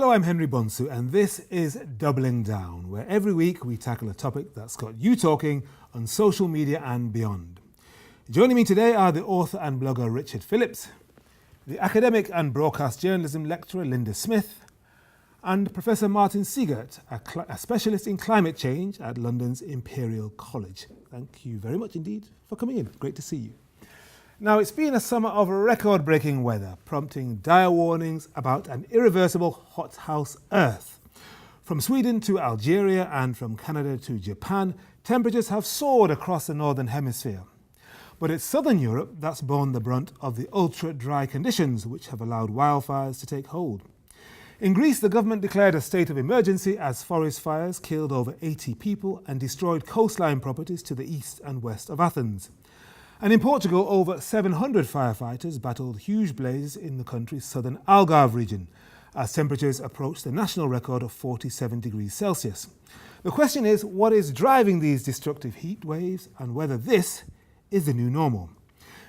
Hello, I'm Henry Bonsu, and this is Doubling Down, where every week we tackle a topic that's got you talking on social media and beyond. Joining me today are the author and blogger Richard Phillips, the academic and broadcast journalism lecturer Linda Smith, and Professor Martin Siegert, a specialist in climate change at London's Imperial College. Thank you very much indeed for coming in. Great to see you. Now, it's been a summer of record-breaking weather, prompting dire warnings about an irreversible hothouse Earth. From Sweden to Algeria and from Canada to Japan, temperatures have soared across the northern hemisphere. But it's southern Europe that's borne the brunt of the ultra-dry conditions which have allowed wildfires to take hold. In Greece, the government declared a state of emergency as forest fires killed over 80 people and destroyed coastline properties to the east and west of Athens. And in Portugal, over 700 firefighters battled huge blazes in the country's southern Algarve region as temperatures approached the national record of 47 degrees Celsius. The question is, what is driving these destructive heat waves and whether this is the new normal?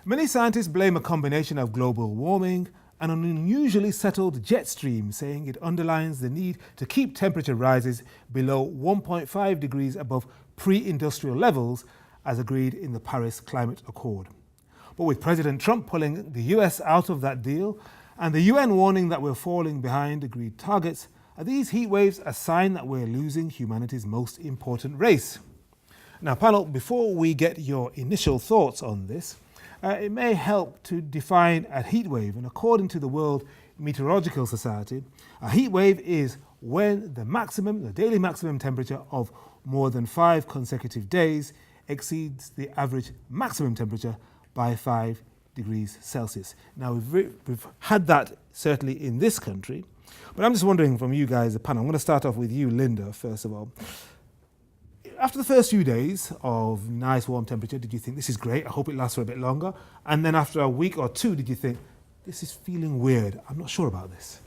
Many scientists blame a combination of global warming and an unusually settled jet stream, saying it underlines the need to keep temperature rises below 1.5 degrees above pre-industrial levels as agreed in the Paris Climate Accord. But with President Trump pulling the US out of that deal and the UN warning that we're falling behind agreed targets, are these heat waves a sign that we're losing humanity's most important race? Now, panel, before we get your initial thoughts on this, it may help to define a heat wave. And according to the World Meteorological Society, a heat wave is when the daily maximum temperature of more than 5 consecutive days exceeds the average maximum temperature by 5 degrees Celsius. Now, we've had that certainly in this country, but I'm just wondering from you guys, the panel, I'm going to start off with you, Linda, first of all. After the first few days of nice warm temperature, did you think this is great? I hope it lasts for a bit longer. And then after a week or two, did you think this is feeling weird? I'm not sure about this.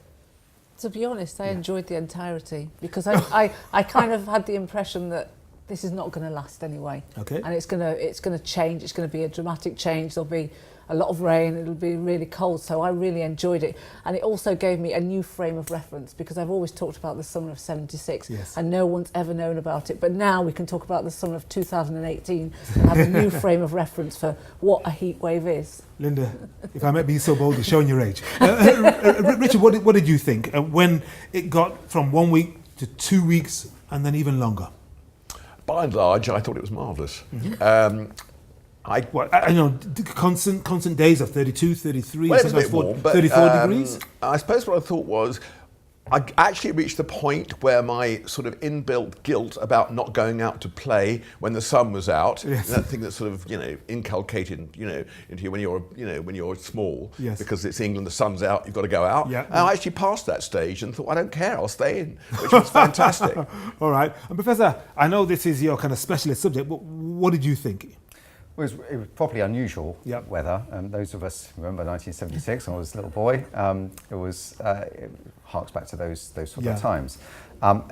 To be honest, I enjoyed the entirety because I kind of had the impression that this is not going to last anyway. Okay. And it's going to change. It's going to be a dramatic change. There'll be a lot of rain. It'll be really cold. So I really enjoyed it. And it also gave me a new frame of reference because I've always talked about the summer of 76 and no one's ever known about it. But now we can talk about the summer of 2018 and have a new frame of reference for what a heat wave is. Linda, if I might be so bold, you're showing your age. Richard, what did you think when it got from 1 week to 2 weeks and then even longer? By and large, I thought it was marvellous. Mm-hmm. I know constant days of 32, 33, well, it was a bit warm, but, 34 degrees. I suppose what I thought was, I actually reached the point where my sort of inbuilt guilt about not going out to play when the sun was out, that thing that's sort of inculcated into you when you're small, because it's England, the sun's out, you've got to go out. And I actually passed that stage and thought, I don't care, I'll stay in, which was fantastic. All right, and Professor, I know this is your kind of specialist subject, but what did you think? It was properly unusual weather. Those of us remember 1976 when I was a little boy. It harks back to those sort of times.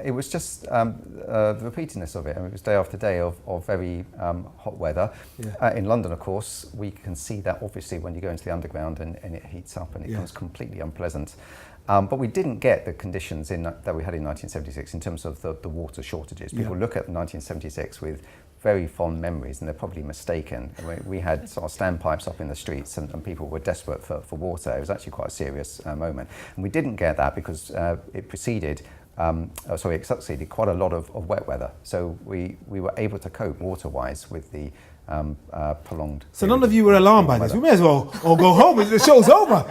It was just the repeatedness of it. It was day after day of very hot weather. In London, of course, we can see that obviously when you go into the underground and it heats up and it becomes completely unpleasant. But we didn't get the conditions that we had in 1976 in terms of the water shortages. People look at 1976 with very fond memories, and they're probably mistaken. We had sort of standpipes up in the streets and people were desperate for water. It was actually quite a serious moment. And we didn't get that because it succeeded quite a lot of wet weather. So we were able to cope water-wise with the prolonged. So none of you were alarmed by this. We may as well all go home. The show's over.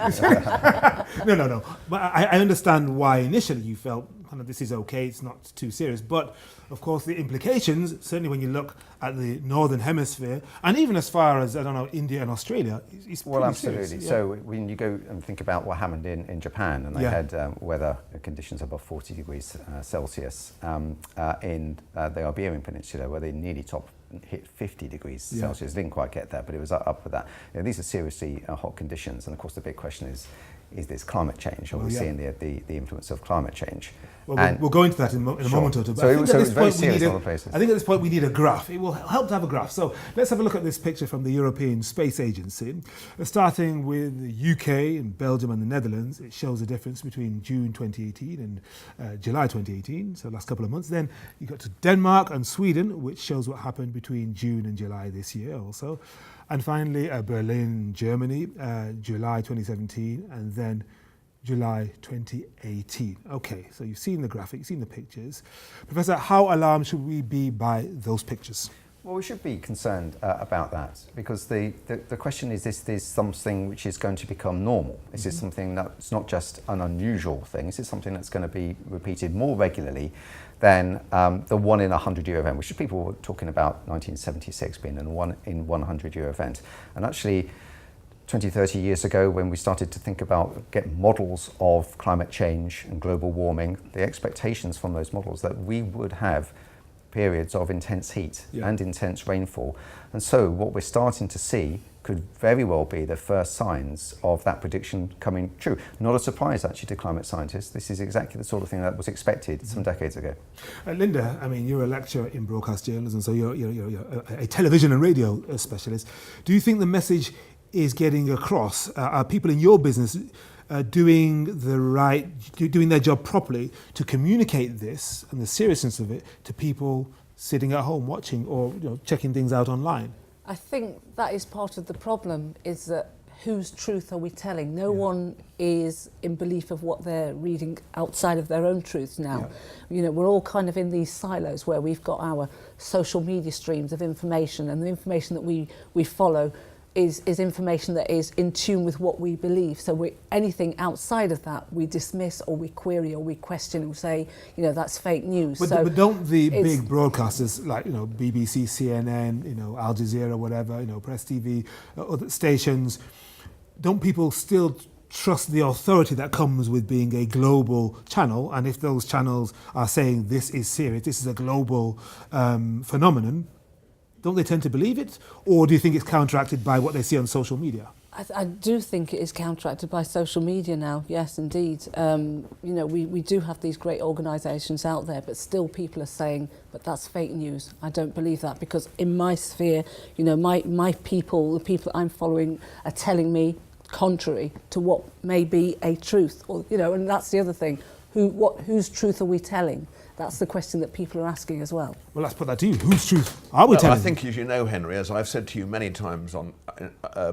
No. But I understand why initially you felt kind of this is okay. It's not too serious. But of course, the implications, certainly when you look at the northern hemisphere, and even as far as India and Australia, is pretty absolutely. Serious. So when you go and think about what happened in Japan, and they had weather conditions above 40 degrees Celsius in the Iberian Peninsula, where they nearly hit 50 degrees Celsius. Didn't quite get that, but it was up with that. These are seriously hot conditions, and of course the big question is, is this climate change? Obviously, and the influence of climate change. Well, we'll go into that in a moment or two. But so it's very serious in other places. I think at this point we need a graph. It will help to have a graph. So let's have a look at this picture from the European Space Agency. Starting with the UK and Belgium and the Netherlands, it shows the difference between June 2018 and July 2018, so last couple of months. Then you got to Denmark and Sweden, which shows what happened between June and July this year also. And finally, Berlin, Germany, July 2017, and then July 2018. Okay, so you've seen the graphic, you've seen the pictures. Professor, how alarmed should we be by those pictures? Well, we should be concerned about that, because the question is this something which is going to become normal? Is this something that's not just an unusual thing? Is it something that's going to be repeated more regularly than the 1 in 100-year event, which people were talking about 1976 being a 1 in 100-year event? And actually, 20, 30 years ago, when we started to think about get models of climate change and global warming, the expectations from those models that we would have periods of intense heat and intense rainfall. And so what we're starting to see could very well be the first signs of that prediction coming true. Not a surprise, actually, to climate scientists. This is exactly the sort of thing that was expected some decades ago. Linda, I mean, you're a lecturer in broadcast journalism, so you're a television and radio specialist. Do you think the message is getting across? Are people in your business doing their job properly to communicate this and the seriousness of it to people sitting at home watching or checking things out online? I think that is part of the problem, is that whose truth are we telling? No one is in belief of what they're reading outside of their own truths now. We're all kind of in these silos where we've got our social media streams of information, and the information that we follow is information that is in tune with what we believe. So anything outside of that, we dismiss or we query or we question or say, that's fake news. But don't the big broadcasters like BBC, CNN, Al Jazeera, whatever, Press TV, other stations, don't people still trust the authority that comes with being a global channel? And if those channels are saying this is serious, this is a global phenomenon, don't they tend to believe it? Or do you think it's counteracted by what they see on social media? I do think it is counteracted by social media now, yes, indeed. We do have these great organisations out there, but still people are saying, but that's fake news. I don't believe that, because in my sphere, my people, the people I'm following, are telling me contrary to what may be a truth. Or, and that's the other thing. Whose truth are we telling? That's the question that people are asking as well. Well, let's put that to you. Whose truth are we telling? I think, as you know, Henry, as I've said to you many times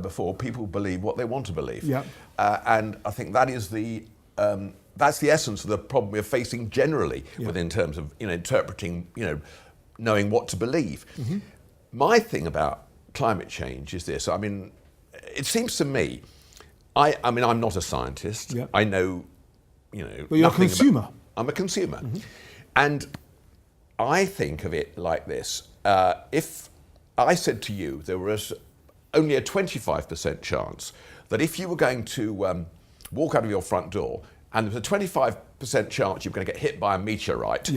before, people believe what they want to believe. Yeah. And I think that is that's the essence of the problem we're facing generally within terms of interpreting, knowing what to believe. My thing about climate change is this. I mean, it seems to me, I mean, I'm not a scientist. Yeah. I know, But you're a consumer. I'm a consumer. And I think of it like this. If I said to you there was only a 25% chance that if you were going to walk out of your front door and there was a 25% chance you were going to get hit by a meteorite,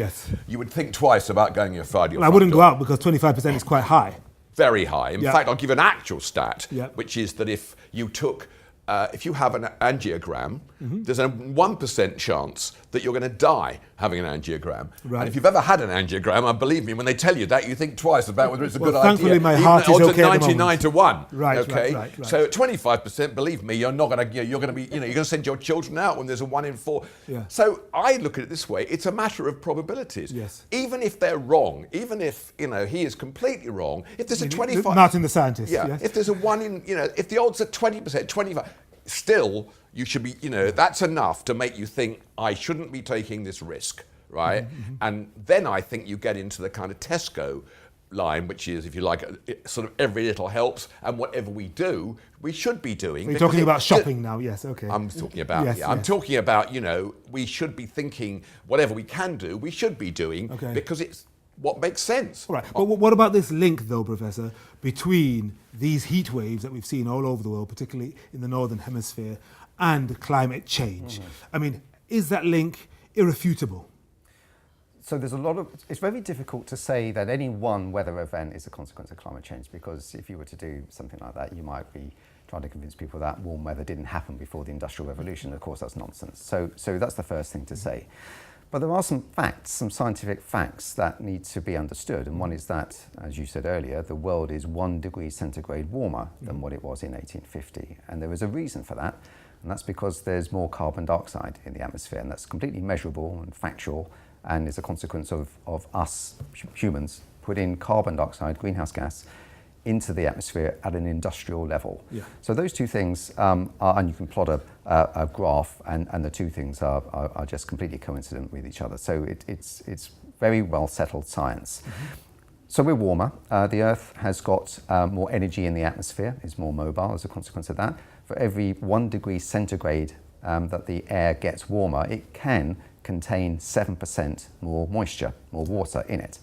you would think twice about going outside your front door. I wouldn't go out because 25% is quite high. Very high. In fact, I'll give an actual stat, which is that if you took if you have an angiogram, there's a 1% chance that you're going to die having an angiogram. Right. And if you've ever had an angiogram, believe me, when they tell you that, you think twice about whether it's a good idea. Thankfully, my heart is okay 99 to 1. Right. Okay. Right. So at 25%, believe me, you're not going to. You're going to be. You're going to send your children out when there's a 1 in 4. Yeah. So I look at it this way: it's a matter of probabilities. Yes. Even if they're wrong, even if he is completely wrong, if there's a 25. Martin the scientist. Yeah. Yes. If there's a 1 in, if the odds are 20%, 25. Still, you should be, that's enough to make you think, I shouldn't be taking this risk, right? And then I think you get into the kind of Tesco line, which is, if you like, sort of every little helps, and whatever we do, we should be doing. You're talking about shopping now, yes, okay. I'm talking about, I'm talking about, we should be thinking, whatever we can do, we should be doing, because it's what makes sense. All right, but what about this link, though, Professor, between these heat waves that we've seen all over the world, particularly in the Northern Hemisphere, and climate change? I mean, is that link irrefutable? So there's it's very difficult to say that any one weather event is a consequence of climate change, because if you were to do something like that, you might be trying to convince people that warm weather didn't happen before the Industrial Revolution. Of course, that's nonsense. So that's the first thing to say. But there are some facts, some scientific facts that need to be understood. And one is that, as you said earlier, the world is 1 degree centigrade warmer than what it was in 1850. And there is a reason for that. And that's because there's more carbon dioxide in the atmosphere. And that's completely measurable and factual, and is a consequence of us humans putting carbon dioxide, greenhouse gas, into the atmosphere at an industrial level. Yeah. So those two things are, and you can plot a graph, and the two things are just completely coincident with each other. So it's very well settled science. Mm-hmm. So we're warmer. The Earth has got more energy in the atmosphere, is more mobile as a consequence of that. For every 1 degree centigrade that the air gets warmer, it can contain 7% more moisture, more water in it.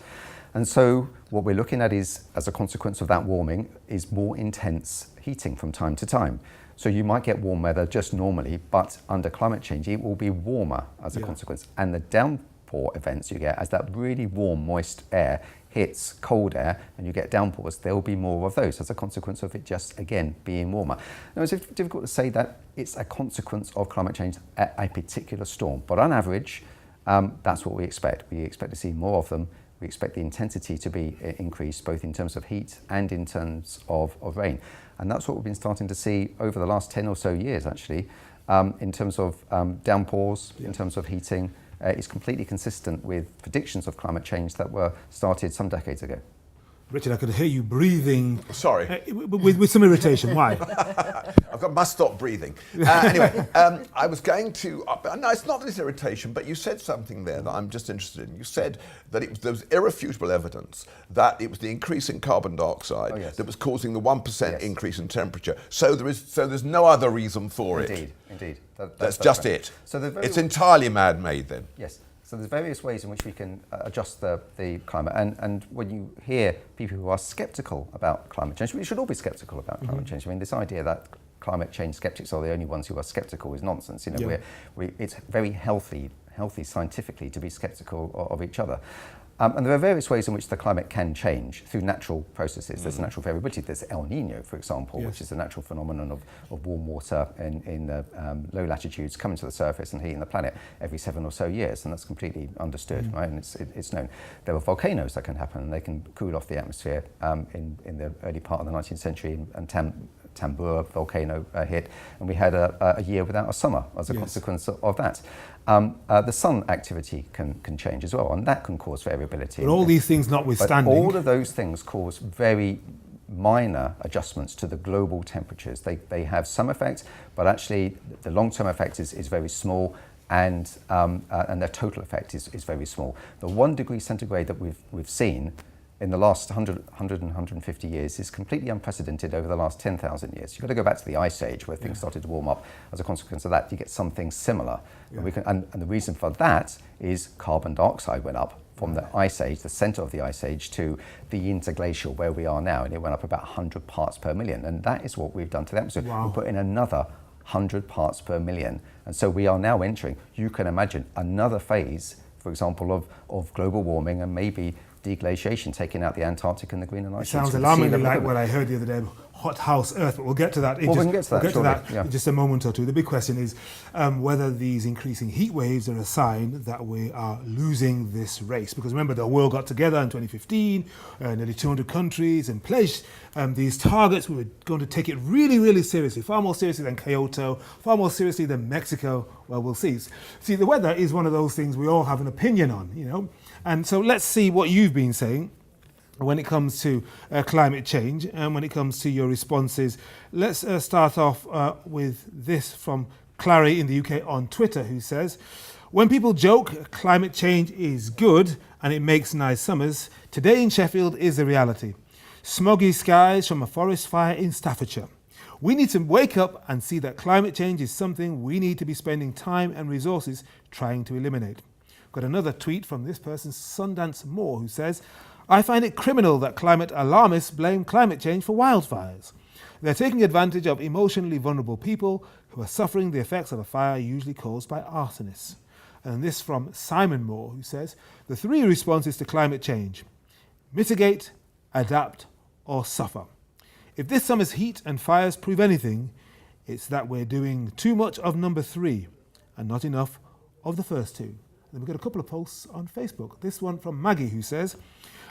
And so what we're looking at is, as a consequence of that warming, is more intense heating from time to time. So you might get warm weather just normally, but under climate change, it will be warmer as a consequence. And the downpour events you get, as that really warm, moist air hits cold air and you get downpours, there will be more of those as a consequence of it just, again, being warmer. Now, it's difficult to say that it's a consequence of climate change at a particular storm, but on average, that's what we expect. We expect to see more of them. We expect the intensity to be increased, both in terms of heat and in terms of rain. And that's what we've been starting to see over the last 10 or so years, actually, in terms of downpours, in terms of heating. It's completely consistent with predictions of climate change that were started some decades ago. Richard, I could hear you breathing. Sorry. With some irritation. Why? Must stop breathing. Anyway, I was going to, no, it's not this irritation, but you said something there that I'm just interested in. You said that there was irrefutable evidence that it was the increase in carbon dioxide that was causing the 1% increase in temperature. So there's no other reason for it. Indeed. That's just right. It. So it's entirely man-made then. Yes. So there's various ways in which we can adjust the climate. And when you hear people who are sceptical about climate change, we should all be sceptical about climate change. I mean, this idea that climate change skeptics are the only ones who are sceptical is nonsense. You know, it's very healthy scientifically to be sceptical of each other. And there are various ways in which the climate can change through natural processes. There's natural variability. There's El Nino, for example, which is a natural phenomenon of warm water in the low latitudes coming to the surface and heating the planet every 7 or so years, and that's completely understood, right? And it's known. There are volcanoes that can happen, and they can cool off the atmosphere in the early part of the 19th century, and Tambora volcano hit, and we had a year without a summer as a consequence of that. The sun activity can change as well, and that can cause variability. But all these things notwithstanding, but all of those things cause very minor adjustments to the global temperatures. They have some effect, but actually the long-term effect is very small, and their total effect is very small. The 1 degree centigrade that we've seen in the last 100 and 150 years is completely unprecedented over the last 10,000 years. You've got to go back to the Ice Age where things started to warm up. As a consequence of that, you get something similar. And the reason for that is carbon dioxide went up from the Ice Age, the center of the Ice Age, to the interglacial where we are now, and it went up about 100 parts per million. And that is what we've done to the atmosphere. We put in another 100 parts per million. And so we are now entering, you can imagine, another phase, for example, of global warming, and maybe deglaciation, taking out the Antarctic and the Greenland ice sheets. It sounds alarmingly like what I heard the other day, hot house Earth, but we'll get to that. We can get to that in just a moment or two. The big question is whether these increasing heat waves are a sign that we are losing this race. Because remember, the world got together in 2015, nearly 200 countries, and pledged these targets. We were going to take it really, really seriously, far more seriously than Kyoto, far more seriously than Mexico. Well, we'll see. See, the weather is one of those things we all have an opinion on, you know. And so let's see what you've been saying when it comes to climate change and when it comes to your responses. Let's start off with this from Clary in the UK on Twitter, who says, when people joke climate change is good and it makes nice summers, today in Sheffield is a reality. Smoggy skies from a forest fire in Staffordshire. We need to wake up and see that climate change is something we need to be spending time and resources trying to eliminate. Got another tweet from this person, Sundance Moore, who says, I find it criminal that climate alarmists blame climate change for wildfires. They're taking advantage of emotionally vulnerable people who are suffering the effects of a fire usually caused by arsonists. And this from Simon Moore, who says, the 3 responses to climate change: mitigate, adapt, or suffer. If this summer's heat and fires prove anything, it's that we're doing too much of number 3 and not enough of the first 2. Then we've got a couple of posts on Facebook. This one from Maggie, who says,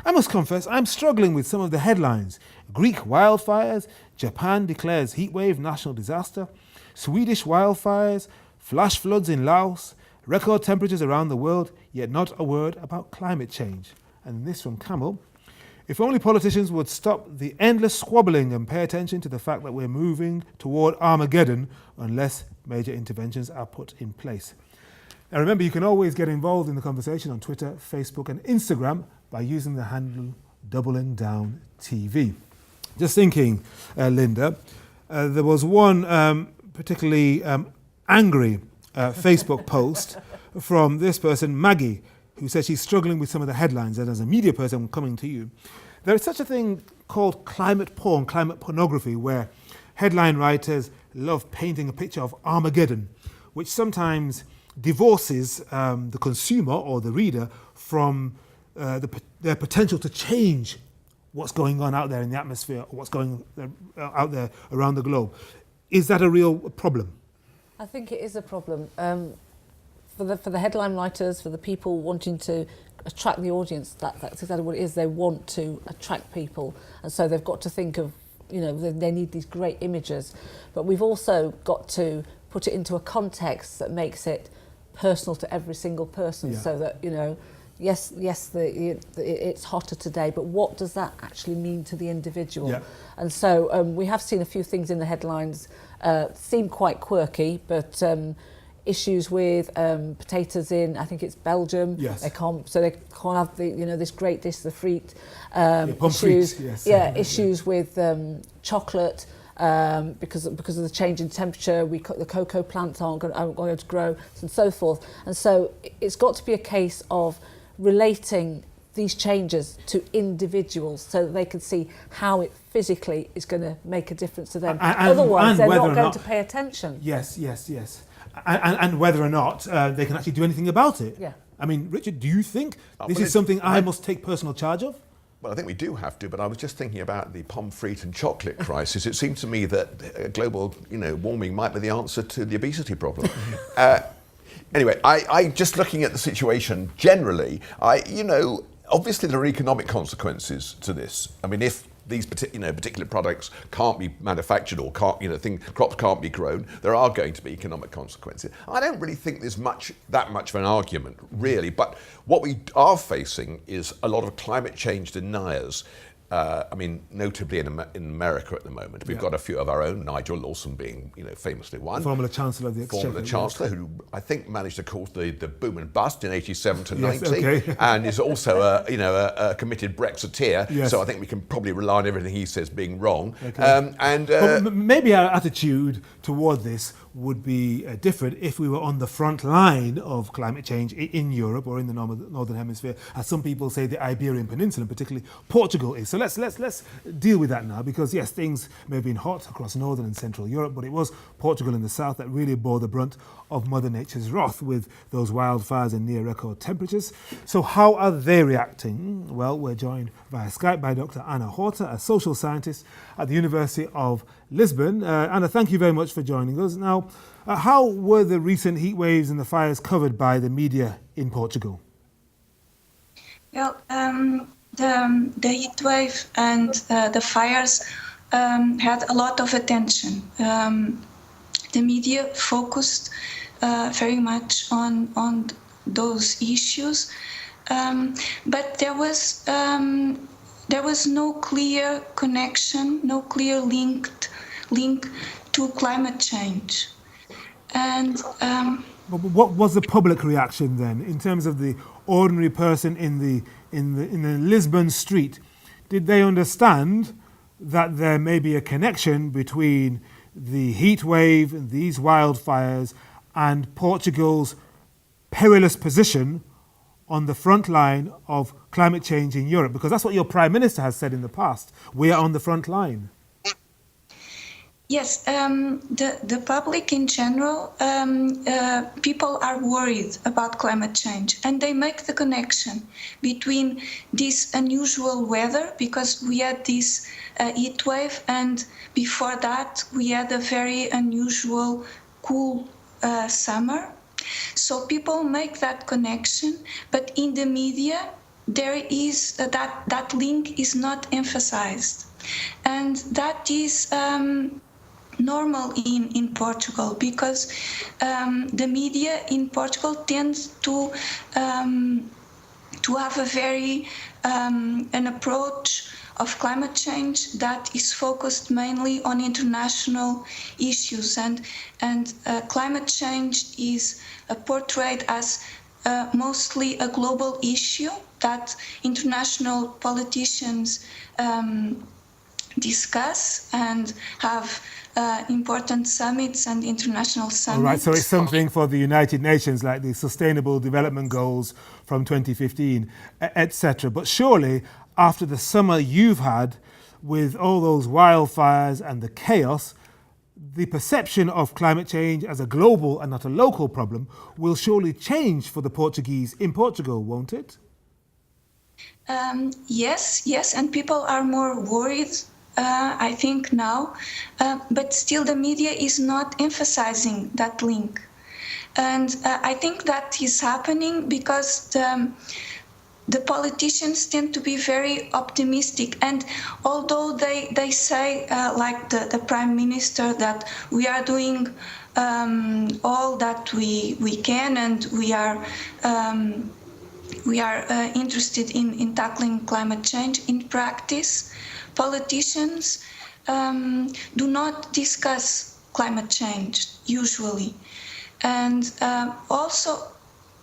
I must confess I'm struggling with some of the headlines. Greek wildfires, Japan declares heatwave national disaster, Swedish wildfires, flash floods in Laos, record temperatures around the world, yet not a word about climate change. And this from Camel, if only politicians would stop the endless squabbling and pay attention to the fact that we're moving toward Armageddon unless major interventions are put in place. Now remember, you can always get involved in the conversation on Twitter, Facebook and Instagram by using the handle DoublingDownTV. Just thinking, Linda, there was one particularly angry Facebook post from this person, Maggie, who says she's struggling with some of the headlines, and as a media person, I'm coming to you. There is such a thing called climate porn, climate pornography, where headline writers love painting a picture of Armageddon, which sometimes divorces the consumer or the reader from their potential to change what's going on out there in the atmosphere, or what's going out there around the globe. Is that a real problem? I think it is a problem. For the headline writers, for the people wanting to attract the audience, that's exactly what it is. They want to attract people, and so they've got to think of, they need these great images. But we've also got to put it into a context that makes it personal to every single person, so that, yes, it's hotter today, but what does that actually mean to the individual? Yeah. And so we have seen a few things in the headlines seem quite quirky, but issues with potatoes in, I think it's Belgium. Yes. They can't have this great dish, the frite. Issues, yes. Yeah, issues with chocolate. Because of the change in temperature, the cocoa plants aren't going to grow, and so forth. And so it's got to be a case of relating these changes to individuals so that they can see how it physically is going to make a difference to them. Otherwise, they're not going to pay attention. Yes. And whether or not they can actually do anything about it. Yeah. I mean, Richard, do you think this is something I must take personal charge of? Well, I think we do have to, but I was just thinking about the pommes frites and chocolate crisis. It seemed to me that global, warming might be the answer to the obesity problem. Anyway, I just looking at the situation generally, obviously there are economic consequences to this. I mean, if these particular products can't be manufactured or crops can't be grown, there are going to be economic consequences. I don't really think there's that much of an argument, really. But what we are facing is a lot of climate change deniers. Notably in America at the moment, we've got a few of our own, Nigel Lawson being, famously one. Former Chancellor of the Exchequer. Former Chancellor, who I think managed to cause the boom and bust in 87 to 90, okay. and is also a committed Brexiteer. Yes. So I think we can probably rely on everything he says being wrong. Okay. Maybe our attitude toward this would be different if we were on the front line of climate change in Europe or in the Northern Hemisphere, as some people say the Iberian Peninsula, particularly Portugal, is. So let's deal with that now, because yes, things may have been hot across Northern and Central Europe, but it was Portugal in the south that really bore the brunt of Mother Nature's wrath with those wildfires and near record temperatures. So how are they reacting? Well, we're joined via Skype by Dr. Anna Horta, a social scientist at the University of Lisbon. Anna, thank you very much for joining us. Now, how were the recent heat waves and the fires covered by the media in Portugal? Well, the heat wave and the fires had a lot of attention. The media focused very much on those issues, but there was no clear connection, no clear link to climate change. And what was the public reaction then, in terms of the ordinary person in the Lisbon street? Did they understand that there may be a connection between the heat wave and these wildfires and Portugal's perilous position on the front line of climate change in Europe? Because that's what your Prime Minister has said in the past. We are on the front line. Yes, the public in general, people are worried about climate change, and they make the connection between this unusual weather, because we had this heat wave, and before that we had a very unusual cool summer. So people make that connection, but in the media there is that link is not emphasized, and that is normal in Portugal, because the media in Portugal tends to have a very an approach of climate change that is focused mainly on international issues, and climate change is portrayed as mostly a global issue that international politicians discuss and have important summits and international summits. All right, so it's something for the United Nations, like the Sustainable Development Goals from 2015, etc. But surely, after the summer you've had, with all those wildfires and the chaos, the perception of climate change as a global and not a local problem will surely change for the Portuguese in Portugal, won't it? Yes, and people are more worried, I think, now, but still the media is not emphasizing that link. And I think that is happening because the politicians tend to be very optimistic, and although they say, like the Prime Minister, that we are doing all that we can, and we are interested in tackling climate change, in practice, politicians do not discuss climate change usually. And also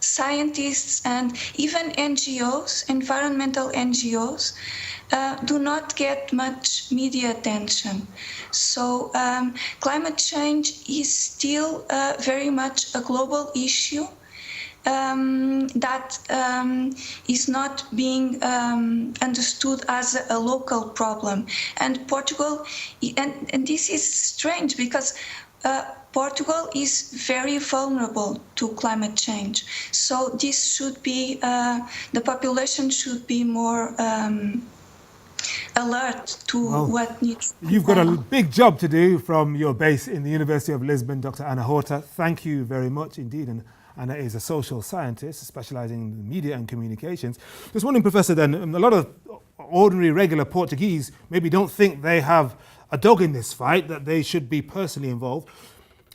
scientists and even NGOs, environmental NGOs, do not get much media attention. So climate change is still very much a global issue that is not being understood as a local problem. And Portugal, and this is strange because Portugal is very vulnerable to climate change. So this should be, the population should be more alert to what needs to be You've got done. a big job to do from your base in the University of Lisbon, Dr. Ana Horta. Thank you very much indeed. And Anna is a social scientist specializing in media and communications. Just wondering, Professor, then, a lot of ordinary, regular Portuguese maybe don't think they have a dog in this fight, that they should be personally involved.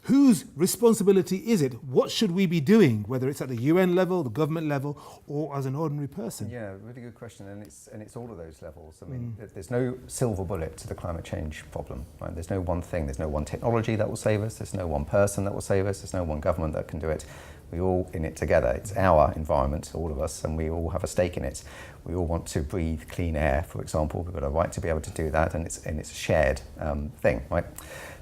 Whose responsibility is it? What should we be doing, whether it's at the UN level, the government level, or as an ordinary person? Yeah, really good question, and it's all of those levels. I mean, there's no silver bullet to the climate change problem. Right? There's no one thing. There's no one technology that will save us. There's no one person that will save us. There's no one government that can do it. We're all in it together. It's our environment, all of us, and we all have a stake in it. We all want to breathe clean air, for example. We've got a right to be able to do that, and it's a shared thing, right?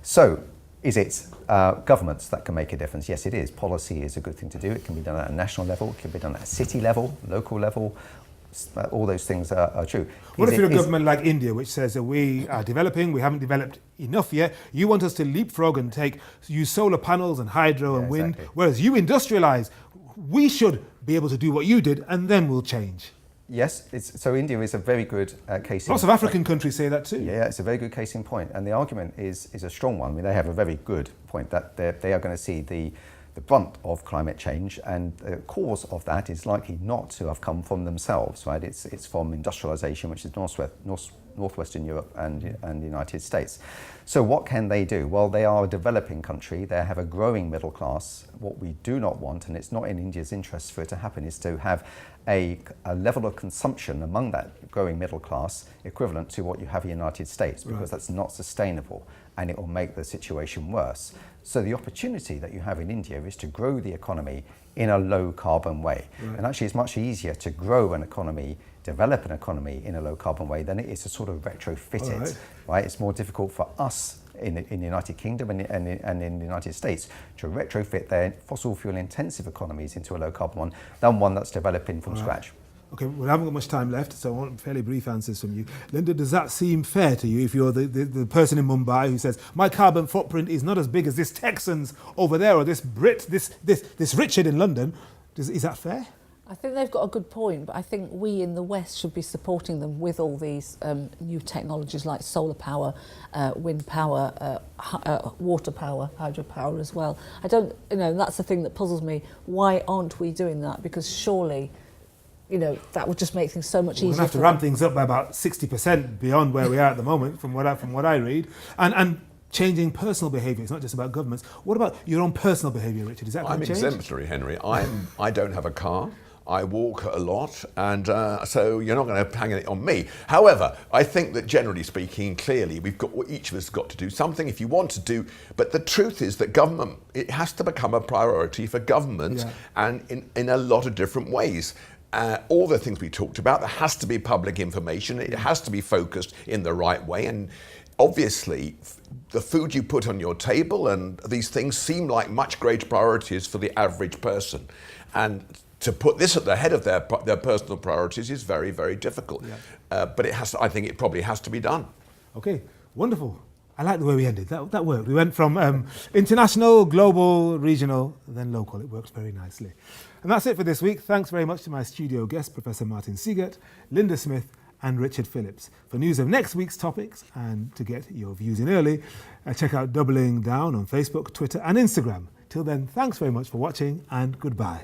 So, is it governments that can make a difference? Yes, it is. Policy is a good thing to do. It can be done at a national level. It can be done at a city level, local level. All those things are true. What if you're a government like India, which says that we are developing, we haven't developed enough yet, you want us to leapfrog and use solar panels and hydro and wind, exactly. whereas you industrialise, we should be able to do what you did, and then we'll change. Yes, so India is a very good case in point. Lots of African countries say that too. Yeah, it's a very good case in point. And the argument is a strong one. I mean, they have a very good point that they are going to see the brunt of climate change, and the cause of that is likely not to have come from themselves, right? It's from industrialization, which is northwestern Europe and the United States. So what can they do? Well, they are a developing country. They have a growing middle class. What we do not want, and it's not in India's interest for it to happen, is to have a level of consumption among that growing middle class equivalent to what you have in the United States, because that's not sustainable, and it will make the situation worse. So the opportunity that you have in India is to grow the economy in a low carbon way. And actually it's much easier to grow an economy, develop an economy in a low carbon way than it is to sort of retrofit it, right? It's more difficult for us in the United Kingdom and in the United States to retrofit their fossil fuel intensive economies into a low carbon one than one that's developing from scratch. Okay, we haven't got much time left, so I want fairly brief answers from you. Linda, does that seem fair to you if you're the person in Mumbai who says, my carbon footprint is not as big as this Texan's over there, or this Brit, this Richard in London? Is that fair? I think they've got a good point, but I think we in the West should be supporting them with all these new technologies like solar power, wind power, water power, hydropower as well. I don't, that's the thing that puzzles me. Why aren't we doing that? Because surely, that would just make things so much easier. We're going to have to ramp things up by about 60% beyond where we are at the moment, from what I read. And changing personal behaviour. It's not just about governments. What about your own personal behaviour, Richard? Is that going to change? I'm exemplary, Henry. I don't have a car. I walk a lot, and so you're not going to hang it on me. However, I think that generally speaking, clearly, each of us got to do something if you want to do. But the truth is that government, it has to become a priority for government, and in a lot of different ways. All the things we talked about, there has to be public information. It has to be focused in the right way, and obviously, the food you put on your table and these things seem like much greater priorities for the average person, and to put this at the head of their personal priorities is very, very difficult. But I think it probably has to be done. Okay, wonderful. I like the way we ended. That worked. We went from international, global, regional, then local. It worked very nicely. And that's it for this week. Thanks very much to my studio guests, Professor Martin Siegert, Linda Smith, and Richard Phillips. For news of next week's topics and to get your views in early, check out Doubling Down on Facebook, Twitter, and Instagram. Till then, thanks very much for watching, and goodbye.